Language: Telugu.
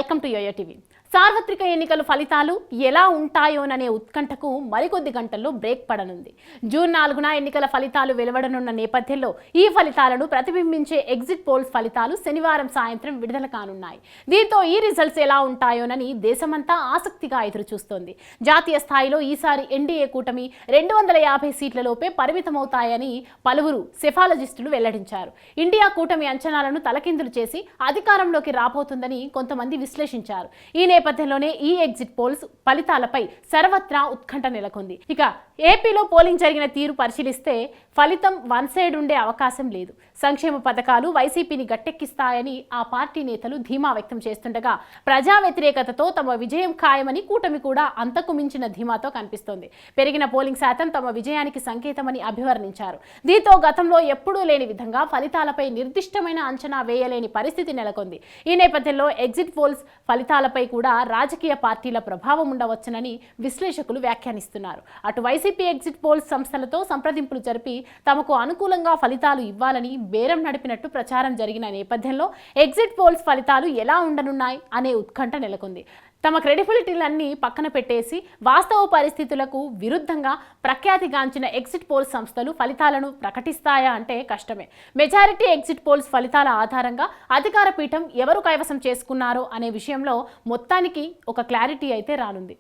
Welcome to yo-yo TV. సార్వత్రిక ఎన్నికల ఫలితాలు ఎలా ఉంటాయోననే ఉత్కంఠకు మరికొద్ది గంటల్లో బ్రేక్ పడనుంది. జూన్ 4న ఎన్నికల ఫలితాలు వెలువడనున్న నేపథ్యంలో ఈ ఫలితాలను ప్రతిబింబించే ఎగ్జిట్ పోల్స్ ఫలితాలు శనివారం సాయంత్రం విడుదల కానున్నాయి. దీంతో ఈ రిజల్ట్స్ ఎలా ఉంటాయోనని దేశమంతా ఆసక్తిగా ఎదురుచూస్తోంది. జాతీయ స్థాయిలో ఈసారి ఎన్డీఏ కూటమి 250 సీట్లలోపే పరిమితమవుతాయని పలువురు సెఫాలజిస్టులు వెల్లడించారు. ఇండియా కూటమి అంచనాలను తలకిందులు చేసి అధికారంలోకి రాబోతుందని కొంతమంది విశ్లేషించారు. ఈ నేపథ్యంలోనే ఈ ఎగ్జిట్ పోల్స్ ఫలితాలపై సర్వత్రా ఉత్కంఠ నెలకొంది. ఇక ఏపీలో పోలింగ్ జరిగిన తీరు పరిశీలిస్తే ఫలితం వన్ సైడ్ ఉండే అవకాశం లేదు. సంక్షేమ పథకాలు వైసీపీని గట్టెక్కిస్తాయని ఆ పార్టీ నేతలు ధీమా వ్యక్తం చేస్తుండగా, ప్రజా వ్యతిరేకతతో తమ విజయం ఖాయమని కూటమి కూడా అంతకు మించిన ధీమాతో కనిపిస్తోంది. పెరిగిన పోలింగ్ శాతం తమ విజయానికి సంకేతమని అభివర్ణించారు. దీంతో గతంలో ఎప్పుడూ లేని విధంగా ఫలితాలపై నిర్దిష్టమైన అంచనా వేయలేని పరిస్థితి నెలకొంది. ఈ నేపథ్యంలో ఎగ్జిట్ పోల్స్ ఫలితాలపై కూడా రాజకీయ పార్టీల ప్రభావం ఉండవచ్చునని విశ్లేషకులు వ్యాఖ్యానిస్తున్నారు. అటు వైసీపీ ఎగ్జిట్ పోల్స్ సంస్థలతో సంప్రదింపులు జరిపి తమకు అనుకూలంగా ఫలితాలు ఇవ్వాలని బేరం నడిపినట్టు ప్రచారం జరిగిన నేపథ్యంలో ఎగ్జిట్ పోల్స్ ఫలితాలు ఎలా ఉండనున్నాయి అనే ఉత్కంఠ నెలకొంది. తమ క్రెడిబిలిటీలన్నీ పక్కన పెట్టేసి వాస్తవ పరిస్థితులకు విరుద్ధంగా ప్రఖ్యాతిగాంచిన ఎగ్జిట్ పోల్స్ సంస్థలు ఫలితాలను ప్రకటిస్తాయా అంటే కష్టమే. మెజారిటీ ఎగ్జిట్ పోల్స్ ఫలితాల ఆధారంగా అధికార పీఠం ఎవరు కైవసం చేసుకున్నారో అనే విషయంలో మొత్తానికి ఒక క్లారిటీ అయితే రానుంది.